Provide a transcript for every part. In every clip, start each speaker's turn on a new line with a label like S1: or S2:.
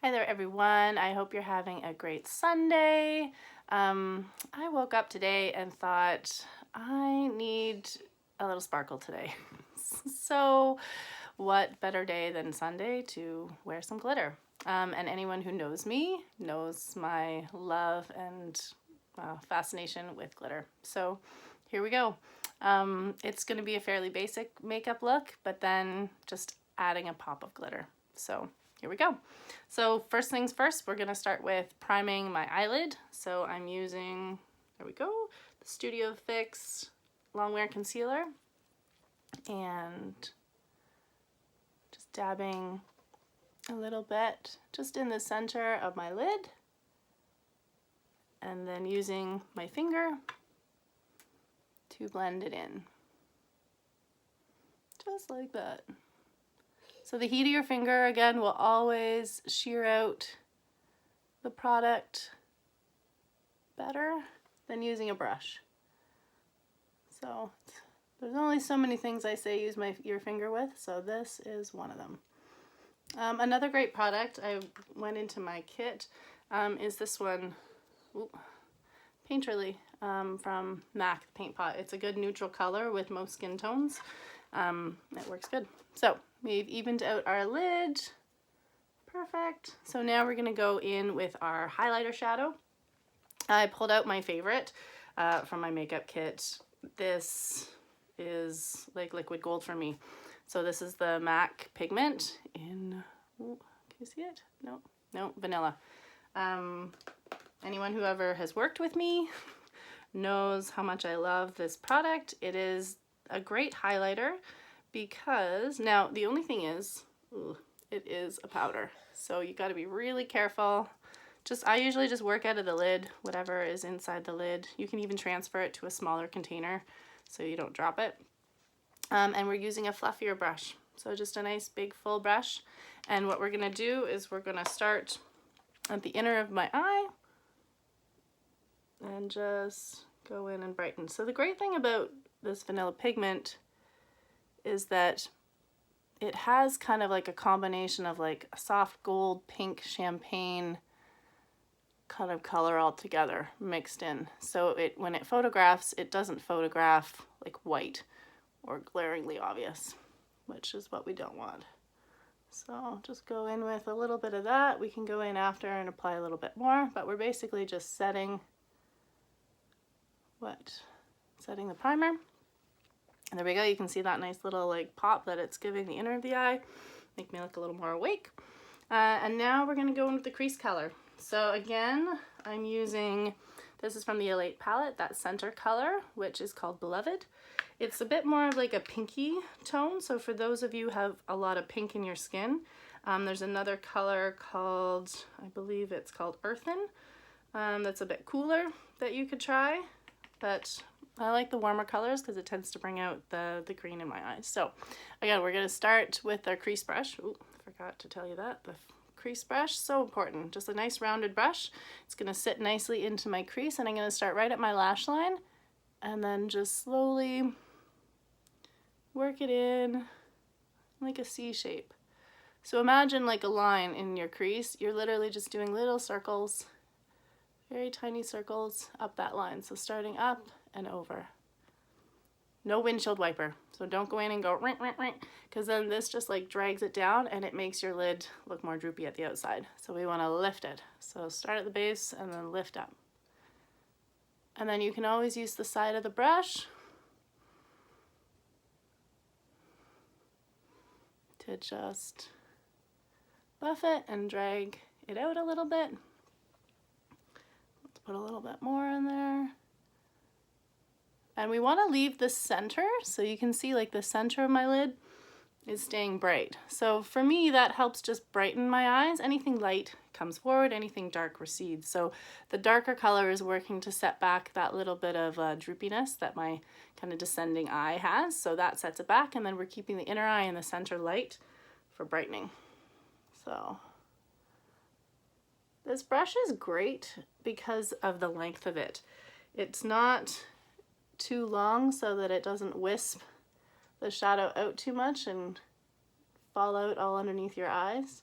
S1: Hi there everyone, I hope you're having a great Sunday. I woke up today and thought I need a little sparkle today. So what better day than Sunday to wear some glitter? And anyone who knows me knows my love and fascination with glitter. So here we go. It's going to be a fairly basic makeup look, but then just adding a pop of glitter. So here we go. So first things first, we're going to start with priming my eyelid. So I'm using, there we go, the Studio Fix Longwear Concealer. And just dabbing a little bit just in the center of my lid. And then using my finger to blend it in. Just like that. So the heat of your finger, again, will always shear out the product better than using a brush. So there's only so many things I say use your finger with, so this is one of them. Another great product I went into my kit is this one, Painterly, from MAC Paint Pot. It's a good neutral color with most skin tones. It works good. So we've evened out our lid. Perfect. So now we're going to go in with our highlighter shadow. I pulled out my favorite from my makeup kit. This is like liquid gold for me. So this is the MAC Pigment in, can you see it? No, vanilla. Anyone who ever has worked with me knows how much I love this product. It is a great highlighter because, now the only thing is, it is a powder. So you got to be really careful. I usually just work out of the lid, whatever is inside the lid. You can even transfer it to a smaller container so you don't drop it. And we're using a fluffier brush. So just a nice big full brush. And what we're gonna do is we're gonna start at the inner of my eye and just go in and brighten. So the great thing about this vanilla pigment is that it has kind of like a combination of like a soft gold, pink, champagne kind of color all together mixed in. So when it photographs, it doesn't photograph like white or glaringly obvious, which is what we don't want. So just go in with a little bit of that. We can go in after and apply a little bit more, but we're basically just setting the primer. And there we go. You can see that nice little like pop that it's giving the inner of the eye. Make me look a little more awake. And now we're going to go in with the crease color. So again, I'm using, this is from the Elate palette, that center color, which is called Beloved. It's a bit more of like a pinky tone. So for those of you who have a lot of pink in your skin, there's another color called, I believe it's called Earthen. That's a bit cooler that you could try. But I like the warmer colors because it tends to bring out the green in my eyes. So again, we're going to start with our crease brush. Ooh, forgot to tell you that. The crease brush, so important. Just a nice rounded brush. It's going to sit nicely into my crease, and I'm going to start right at my lash line and then just slowly work it in like a C shape. So imagine like a line in your crease. You're literally just doing little circles, very tiny circles up that line. So starting up and over. No windshield wiper. So don't go in and go rink, rink, rink, because then this just like drags it down and it makes your lid look more droopy at the outside. So we want to lift it. So start at the base and then lift up. And then you can always use the side of the brush to just buff it and drag it out a little bit. Let's put a little bit more in there. And we want to leave the center, so you can see like the center of my lid is staying bright. So for me, that helps just brighten my eyes. Anything light comes forward, anything dark recedes. So the darker color is working to set back that little bit of droopiness that my kind of descending eye has. So that sets it back, and then we're keeping the inner eye and the center light for brightening. So this brush is great because of the length of it. It's not too long so that it doesn't wisp the shadow out too much and fall out all underneath your eyes.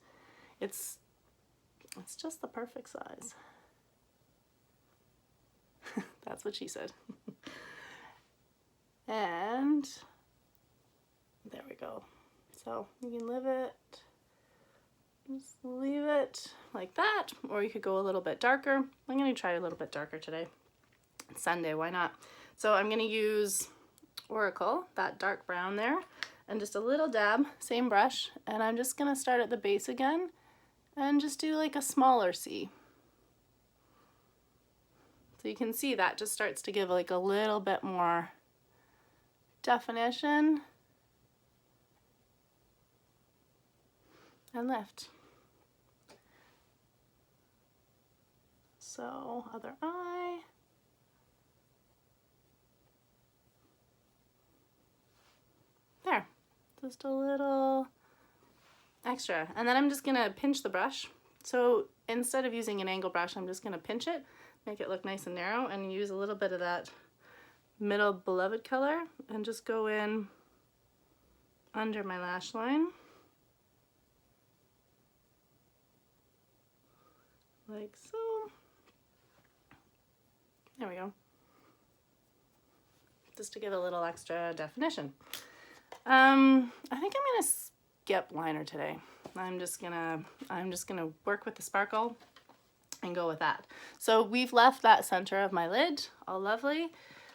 S1: It's It's just the perfect size. That's what she said. And there we go. So you can just leave it like that, or you could go a little bit darker. I'm going to try a little bit darker today. It's Sunday, why not? So I'm going to use Oracle, that dark brown there, and just a little dab, same brush, and I'm just going to start at the base again and just do like a smaller C. So you can see that just starts to give like a little bit more definition and lift. So other eye. There, just a little extra. And then I'm just gonna pinch the brush. So instead of using an angle brush, I'm just gonna pinch it, make it look nice and narrow, and use a little bit of that middle Beloved color and just go in under my lash line. Like so. There we go. Just to give a little extra definition. I think I'm gonna skip liner today. I'm just gonna work with the sparkle and go with that. So we've left that center of my lid all lovely.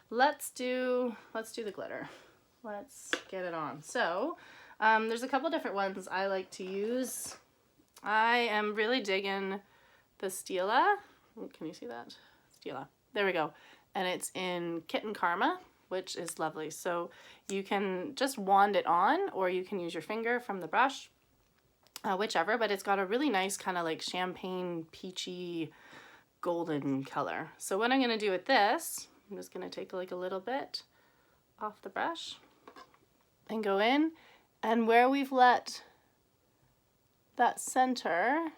S1: Let's do the glitter. Let's get it on. So there's a couple different ones I like to use. I am really digging the Stila. Can you see that? Stila. There we go. And it's in Kitten Karma, which is lovely. So you can just wand it on, or you can use your finger from the brush, whichever, but it's got a really nice kind of like champagne peachy golden color. So what I'm going to do with this, I'm just going to take like a little bit off the brush and go in, and where we've let that center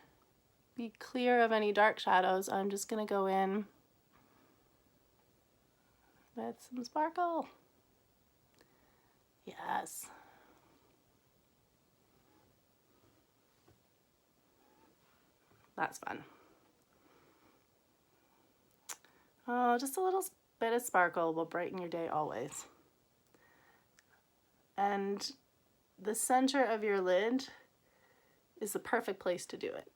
S1: be clear of any dark shadows, I'm just going to go in with some sparkle. Yes. That's fun. Oh, just a little bit of sparkle will brighten your day always. And the center of your lid is the perfect place to do it.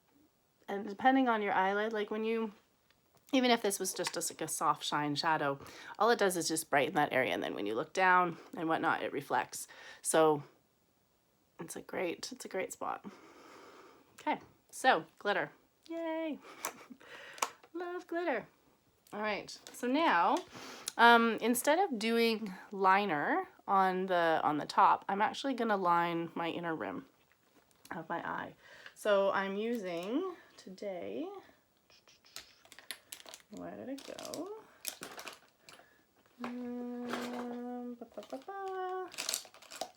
S1: And depending on your eyelid, like when you, even if this was just like a soft shine shadow, all it does is just brighten that area, and then when you look down and whatnot, it reflects. So it's a great spot. Okay, so glitter. Yay! Love glitter. All right, so now instead of doing liner on the top, I'm actually gonna line my inner rim of my eye. So I'm using today, where did it go?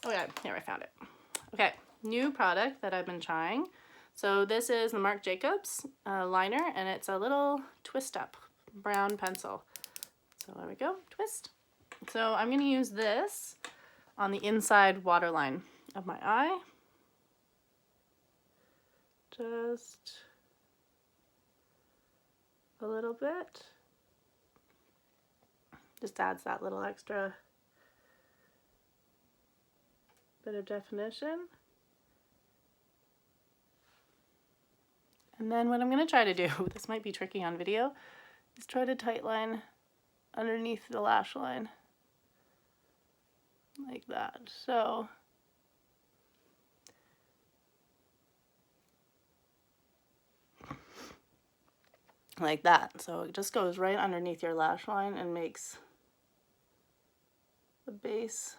S1: Oh yeah, here, I found it. Okay, new product that I've been trying. So this is the Marc Jacobs liner, and it's a little twist up brown pencil. So there we go, twist. So I'm gonna use this on the inside waterline of my eye. Just a little bit. Just adds that little extra bit of definition. And then what I'm going to try to do, this might be tricky on video, is try to tightline underneath the lash line. Like that. So like that. So it just goes right underneath your lash line and makes the base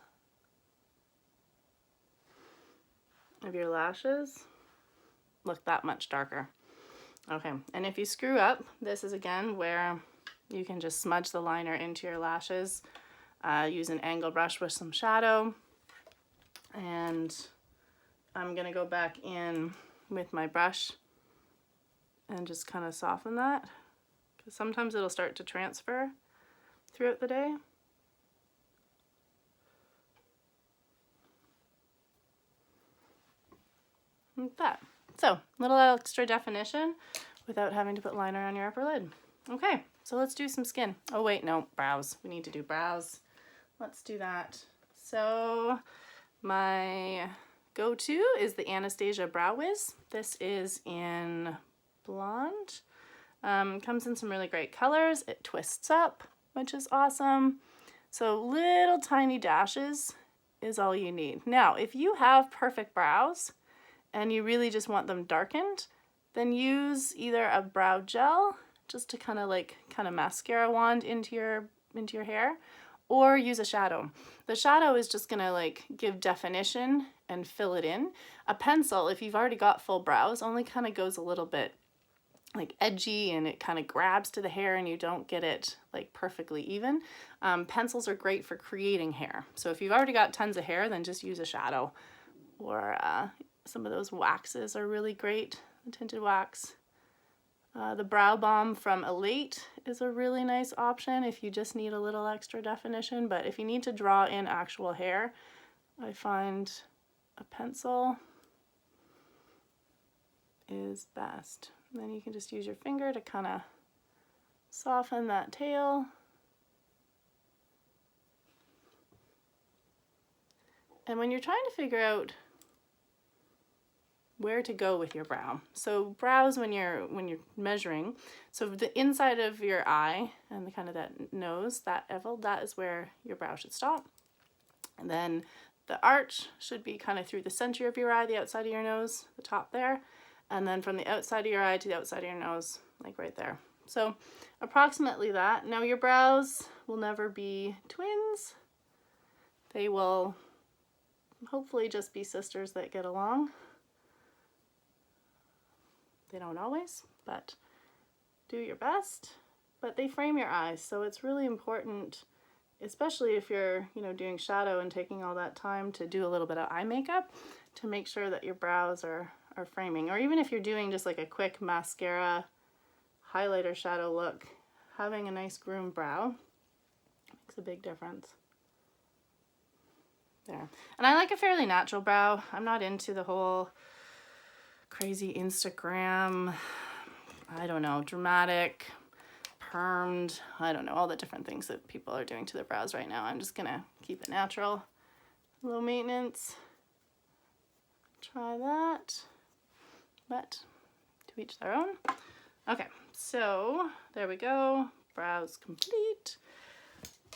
S1: of your lashes look that much darker. Okay, and if you screw up, this is again where you can just smudge the liner into your lashes. Use an angle brush with some shadow, and I'm gonna go back in with my brush and just kind of soften that, because sometimes it'll start to transfer throughout the day. Like that. So, little extra definition without having to put liner on your upper lid. Okay, so let's do some skin. Oh wait, no, brows. We need to do brows. Let's do that. So my go-to is the Anastasia Brow Wiz. This is in blonde. Comes in some really great colors. It twists up, which is awesome. So little tiny dashes is all you need. Now, if you have perfect brows and you really just want them darkened, then use either a brow gel just to kind of mascara wand into your hair, or use a shadow. The shadow is just gonna like give definition and fill it in. A pencil, if you've already got full brows, only kind of goes a little bit like edgy and it kind of grabs to the hair and you don't get it like perfectly even. Pencils are great for creating hair. So if you've already got tons of hair, then just use a shadow, or some of those waxes are really great, the tinted wax. The Brow Balm from Elate is a really nice option if you just need a little extra definition, but if you need to draw in actual hair, I find a pencil is best. And then you can just use your finger to kind of soften that tail. And when you're trying to figure out where to go with your brow. So brows, when you're measuring, so the inside of your eye and the kind of that nose, that oval, that is where your brow should stop. And then the arch should be kind of through the center of your eye, the outside of your nose, the top there. And then from the outside of your eye to the outside of your nose, like right there. So approximately that. Now your brows will never be twins. They will hopefully just be sisters that get along. They don't always, but do your best. But they frame your eyes, so it's really important, especially if you're, doing shadow and taking all that time to do a little bit of eye makeup, to make sure that your brows are framing. Or even if you're doing just like a quick mascara, highlighter, shadow look, having a nice groomed brow makes a big difference. There. And I like a fairly natural brow. I'm not into the whole crazy Instagram, I don't know, dramatic, permed, I don't know, all the different things that people are doing to their brows right now. I'm just gonna keep it natural, low maintenance. Try that, but to each their own. Okay, so there we go, brows complete.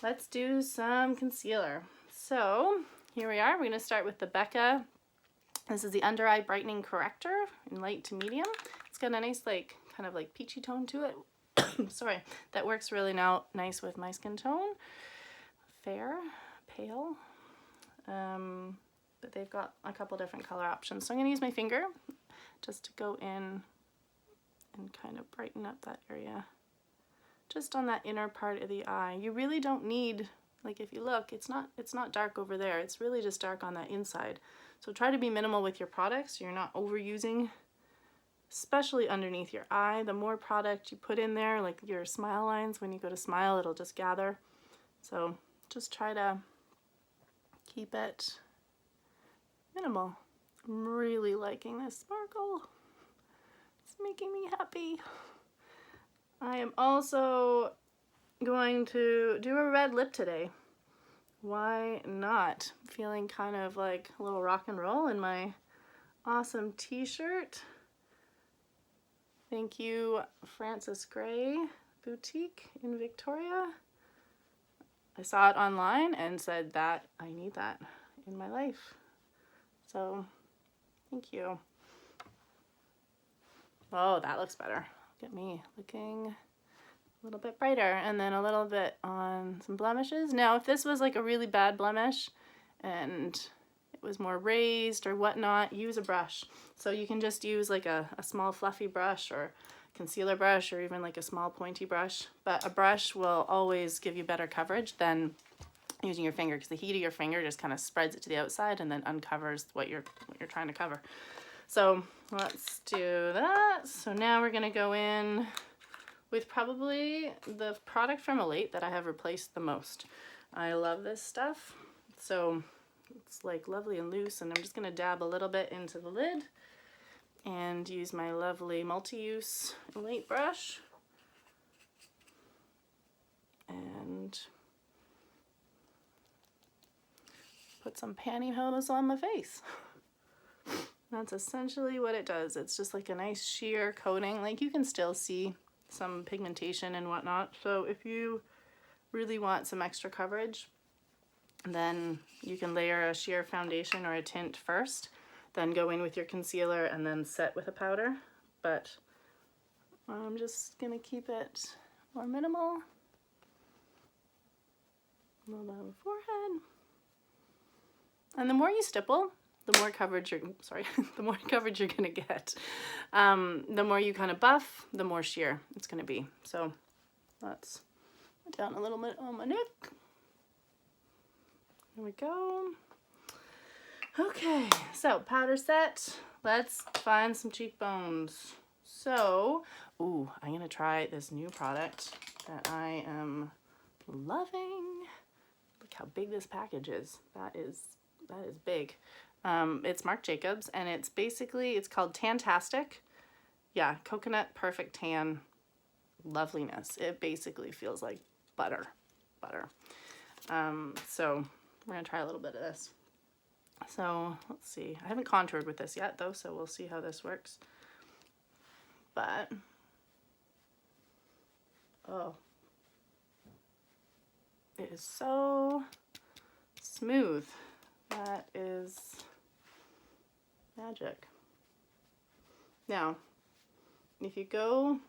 S1: Let's do some concealer. So here we are. We're gonna start with the Becca. This is the Under Eye Brightening Corrector in light to medium. It's got a nice kind of peachy tone to it. Sorry, that works really nice with my skin tone. Fair, pale, but they've got a couple different color options. So I'm gonna use my finger just to go in and kind of brighten up that area. Just on that inner part of the eye. You really don't need, if you look, it's not dark over there. It's really just dark on that inside. So try to be minimal with your products. So you're not overusing, especially underneath your eye. The more product you put in there, like your smile lines, when you go to smile, it'll just gather. So just try to keep it minimal. I'm really liking this sparkle. It's making me happy. I am also going to do a red lip today. Why not? Feeling kind of like a little rock and roll in my awesome t-shirt. Thank you, Frances Gray Boutique in Victoria. I saw it online and said that I need that in my life. So, thank you. Oh, that looks better. Look at me looking a little bit brighter, and then a little bit on some blemishes. Now, if this was like a really bad blemish and it was more raised or whatnot, use a brush. So you can just use like a small fluffy brush or concealer brush or even like a small pointy brush. But a brush will always give you better coverage than using your finger, because the heat of your finger just kind of spreads it to the outside and then uncovers what you're trying to cover. So let's do that. So now we're gonna go in with probably the product from Elate that I have replaced the most. I love this stuff. So it's like lovely and loose, and I'm just gonna dab a little bit into the lid and use my lovely multi-use Elate brush and put some pantyhose on my face. That's essentially what it does. It's just like a nice sheer coating. Like, you can still see some pigmentation and whatnot. So if you really want some extra coverage, then you can layer a sheer foundation or a tint first, then go in with your concealer and then set with a powder. But I'm just gonna keep it more minimal. A little bit on the forehead. And the more you stipple, the more coverage the more coverage you're gonna get. The more you kind of buff, the more sheer it's gonna be. So let's put down a little bit on my neck. There we go. Okay, so powder set. Let's find some cheekbones. So, ooh, I'm gonna try this new product that I am loving. Look how big this package is. That is big. It's Marc Jacobs, and it's called Tantastic. Yeah, coconut perfect tan loveliness. It basically feels like butter. So we're gonna try a little bit of this. So let's see. I haven't contoured with this yet though, so we'll see how this works. But oh, it is so smooth. That is magic. Now, if you go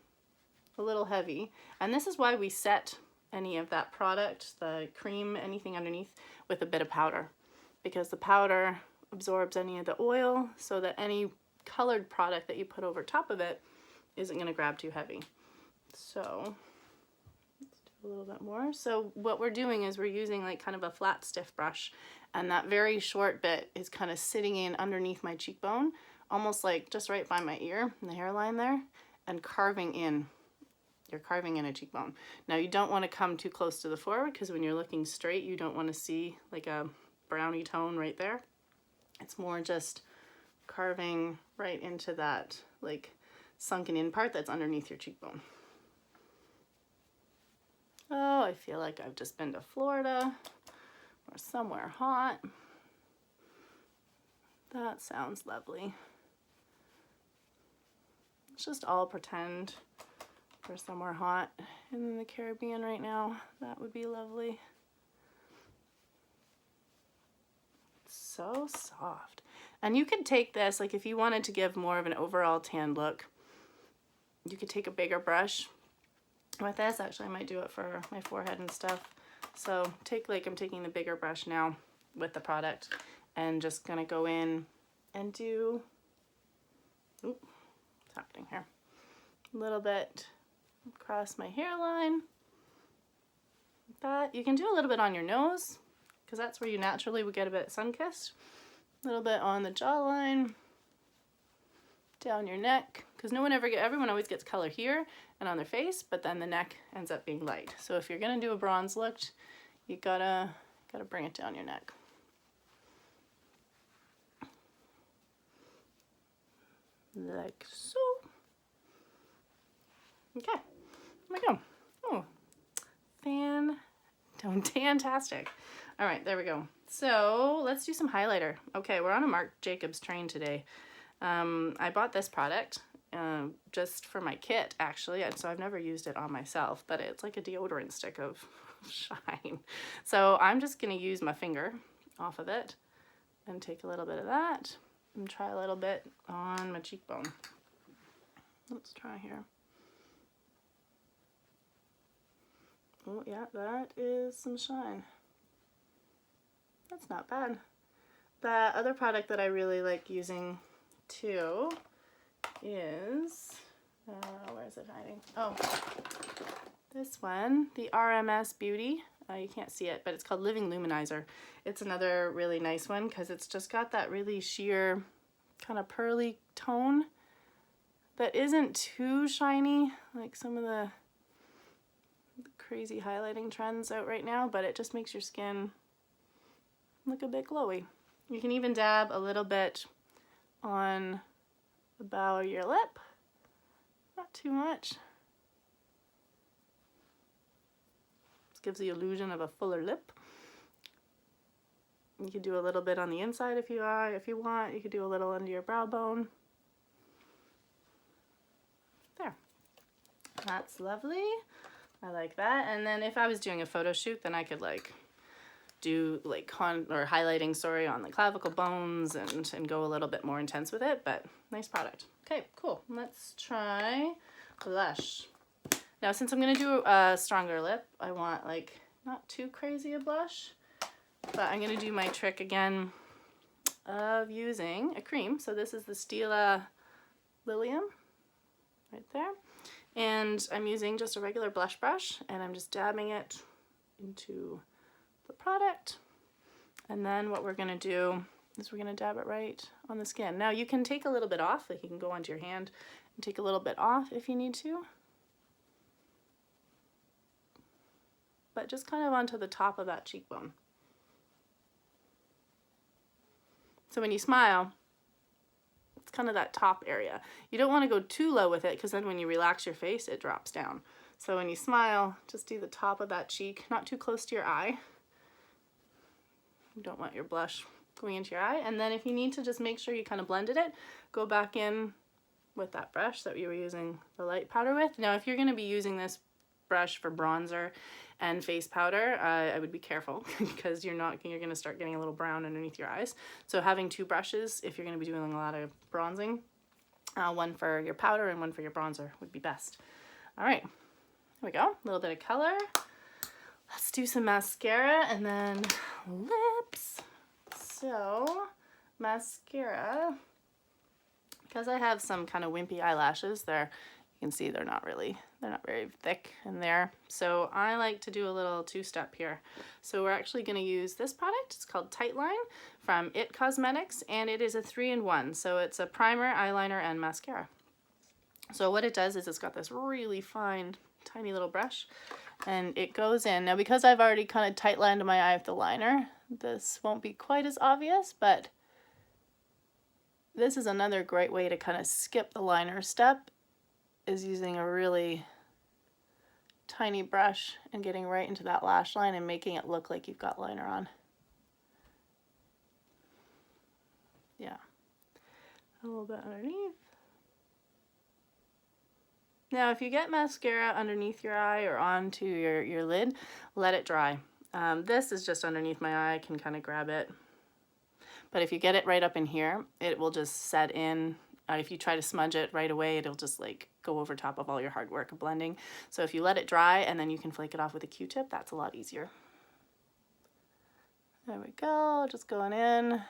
S1: a little heavy, and this is why we set any of that product, the cream, anything underneath, with a bit of powder, because the powder absorbs any of the oil so that any colored product that you put over top of it isn't going to grab too heavy. So let's do a little bit more. So what we're doing is we're using like kind of a flat stiff brush, and that very short bit is kind of sitting in underneath my cheekbone, almost like just right by my ear and the hairline there, and carving in. You're carving in a cheekbone. Now you don't want to come too close to the forehead, because when you're looking straight, you don't want to see like a brownie tone right there. It's more just carving right into that like sunken in part that's underneath your cheekbone. Oh, I feel like I've just been to Florida or somewhere hot. That sounds lovely. Let's just all pretend we're somewhere hot in the Caribbean right now. That would be lovely. It's so soft. And you could take this, like if you wanted to give more of an overall tan look, you could take a bigger brush with this. Actually, I might do it for my forehead and stuff. So I'm taking the bigger brush now with the product, and just gonna go in and do, what's happening here? A little bit across my hairline. That you can do a little bit on your nose, because that's where you naturally would get a bit sun-kissed. A little bit on the jawline, down your neck, because everyone always gets color here and on their face, but then the neck ends up being light. So if you're gonna do a bronze look, you gotta bring it down your neck. Like so. Okay, there we go. Oh, fantastic. All right, there we go. So let's do some highlighter. Okay, we're on a Marc Jacobs train today. I bought this product just for my kit, actually, and so I've never used it on myself, but it's like a deodorant stick of shine. So I'm just gonna use my finger off of it and take a little bit of that and try a little bit on my cheekbone. Let's try here. Oh yeah, that is some shine. That's not bad. The other product that I really like using too is, where is it hiding? Oh, this one, the RMS Beauty. You can't see it, but it's called Living Luminizer. It's another really nice one because it's just got that really sheer kind of pearly tone that isn't too shiny like some of the crazy highlighting trends out right now, but it just makes your skin look a bit glowy. You can even dab a little bit on the bow of your lip. Not too much. This gives the illusion of a fuller lip. You could do a little bit on the inside if you want. You could do a little under your brow bone. There. That's lovely. I like that. And then if I was doing a photo shoot, then I could like do like highlighting, sorry, on the clavicle bones and go a little bit more intense with it, but nice product. Okay, cool. Let's try blush. Now, since I'm gonna do a stronger lip, I want like not too crazy a blush, but I'm gonna do my trick again of using a cream. So this is the Stila Lillium right there. And I'm using just a regular blush brush and I'm just dabbing it into the product. And then what we're gonna do is we're gonna dab it right on the skin. Now you can take a little bit off, like you can go onto your hand and take a little bit off if you need to. But just kind of onto the top of that cheekbone. So when you smile, it's kind of that top area. You don't want to go too low with it because then when you relax your face, it drops down. So when you smile, just do the top of that cheek, not too close to your eye. You don't want your blush going into your eye. And then if you need to just make sure you kind of blended it, go back in with that brush that you were using the light powder with. Now, if you're going to be using this brush for bronzer and face powder, I would be careful because you're going to start getting a little brown underneath your eyes. So having two brushes, if you're going to be doing a lot of bronzing, one for your powder and one for your bronzer would be best. All right, here we go. A little bit of color. Let's do some mascara and then lips. So mascara, because I have some kind of wimpy eyelashes there, you can see they're not very thick in there. So I like to do a little two-step here. So we're actually going to use this product. It's called Tightline from Elate Cosmetics, and it is a 3-in-1. So it's a primer, eyeliner, and mascara. So what it does is it's got this really fine, tiny little brush, and it goes in. Now, because I've already kind of tight-lined my eye with the liner, this won't be quite as obvious, but this is another great way to kind of skip the liner step, is using a really tiny brush and getting right into that lash line and making it look like you've got liner on. Yeah. A little bit underneath. Now, if you get mascara underneath your eye or onto your lid, let it dry. This is just underneath my eye. I can kind of grab it. But if you get it right up in here, it will just set in. If you try to smudge it right away, it'll just like go over top of all your hard work of blending. So if you let it dry and then you can flake it off with a Q-tip, that's a lot easier. There we go, just going in.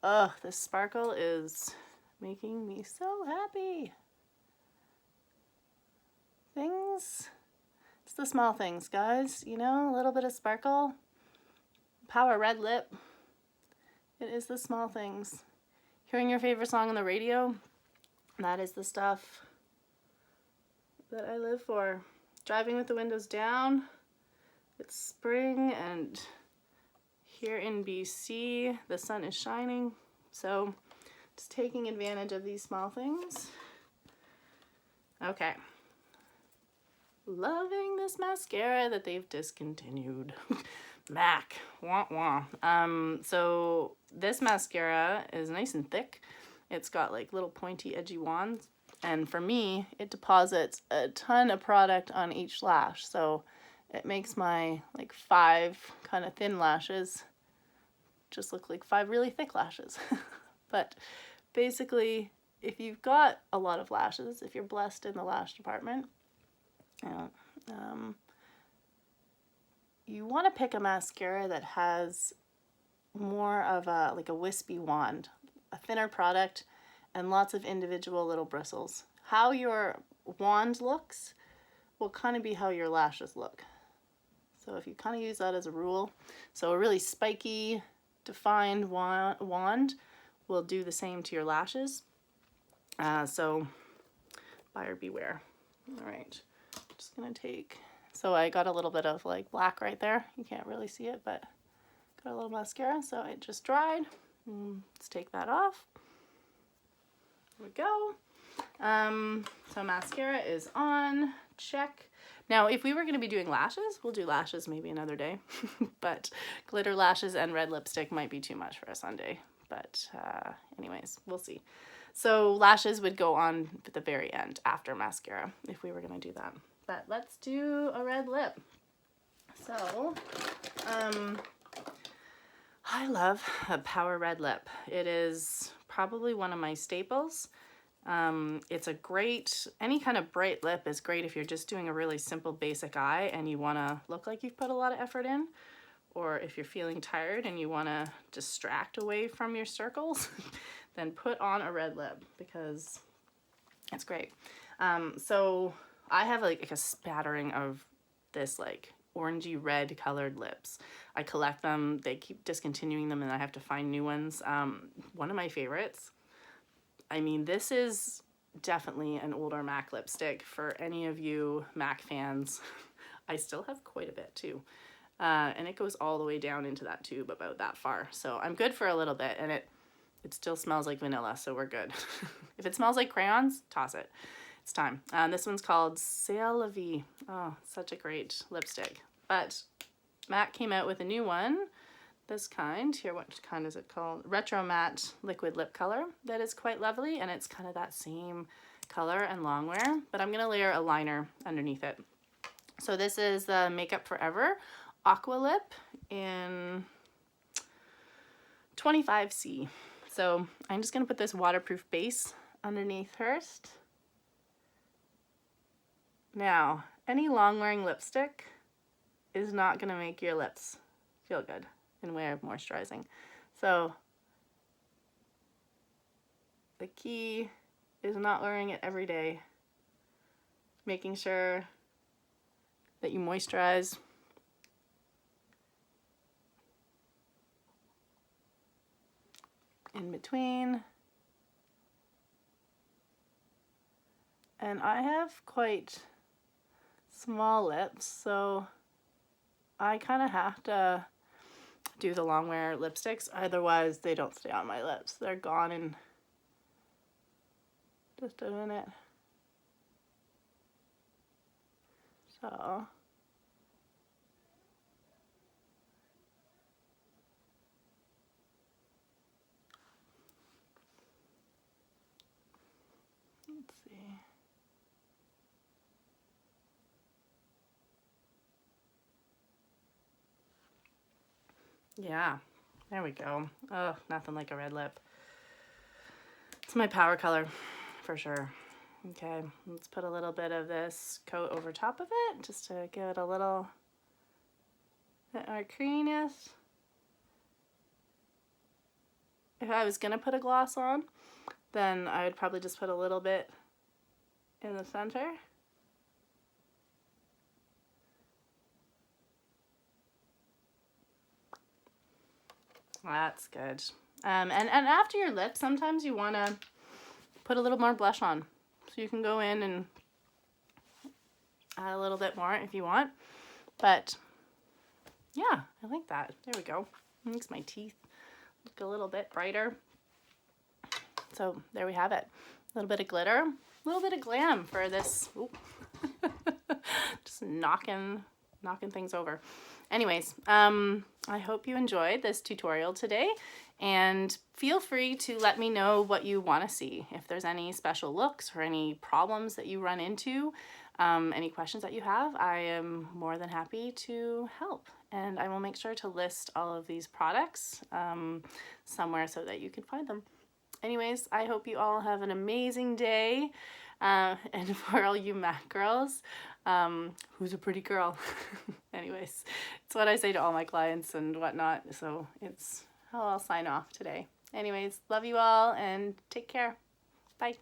S1: Ugh, this sparkle is making me so happy. It's the small things, guys. You know, a little bit of sparkle. Power red lip. It is the small things. Hearing your favorite song on the radio, that is the stuff that I live for. Driving with the windows down. It's spring and here in BC, the sun is shining. So just taking advantage of these small things. Okay. Loving this mascara that they've discontinued. MAC, wah wah. So this mascara is nice and thick. It's got like little pointy edgy wands, and for me it deposits a ton of product on each lash, so it makes my like 5 kind of thin lashes just look like 5 really thick lashes. But basically, if you've got a lot of lashes, if you're blessed in the lash department, you want to pick a mascara that has more of a like a wispy wand, a thinner product, and lots of individual little bristles. How your wand looks will kind of be how your lashes look. So if you kind of use that as a rule, so a really spiky, defined wand will do the same to your lashes. So buyer beware. All right, just gonna take, so I got a little bit of like black right there. You can't really see it, but got a little mascara, so it just dried. Let's take that off. There we go. So mascara is on, check. Now, if we were going to be doing lashes, we'll do lashes maybe another day, but glitter lashes and red lipstick might be too much for a Sunday, but anyways, we'll see. So lashes would go on at the very end after mascara if we were going to do that, but let's do a red lip. So, I love a power red lip. It is probably one of my staples. It's a great, any kind of bright lip is great if you're just doing a really simple basic eye and you want to look like you've put a lot of effort in, or if you're feeling tired and you want to distract away from your circles, then put on a red lip because it's great. So I have like a spattering of this like orangey red colored lips. I collect them, they keep discontinuing them and I have to find new ones. One of my favorites, I mean, this is definitely an older MAC lipstick for any of you MAC fans. I still have quite a bit too. And it goes all the way down into that tube about that far. So I'm good for a little bit and it still smells like vanilla, so we're good. If it smells like crayons, toss it. It's time. This one's called C'est la Vie. Oh, such a great lipstick. But MAC came out with a new one. This kind here, what kind is it called? Retro Matte Liquid Lip Color. That is quite lovely, and it's kind of that same color and long wear, but I'm gonna layer a liner underneath it. So this is the Makeup Forever Aqua Lip in 25C. So I'm just gonna put this waterproof base underneath first. Now, any long wearing lipstick is not gonna make your lips feel good in way of moisturizing. So the key is not wearing it every day, making sure that you moisturize in between. And I have quite small lips, so I kind of have to do the long wear lipsticks, otherwise they don't stay on my lips. They're gone in just a minute. So let's see. Yeah, there we go. Oh, nothing like a red lip. It's my power color for sure. Okay, let's put a little bit of this coat over top of it just to give it a little bit more creaminess. If I was gonna put a gloss on, then I would probably just put a little bit in the center. That's good. And after your lips, sometimes you want to put a little more blush on. So you can go in and add a little bit more if you want. But yeah, I like that. There we go. It makes my teeth look a little bit brighter. So there we have it. A little bit of glitter, a little bit of glam for this. Just knocking things over. Anyways, I hope you enjoyed this tutorial today, and feel free to let me know what you want to see. If there's any special looks or any problems that you run into, any questions that you have, I am more than happy to help. And I will make sure to list all of these products somewhere so that you can find them. Anyways, I hope you all have an amazing day. And for all you MAC girls, who's a pretty girl? Anyways, it's what I say to all my clients and whatnot. So it's how I'll sign off today. Anyways, love you all and take care. Bye.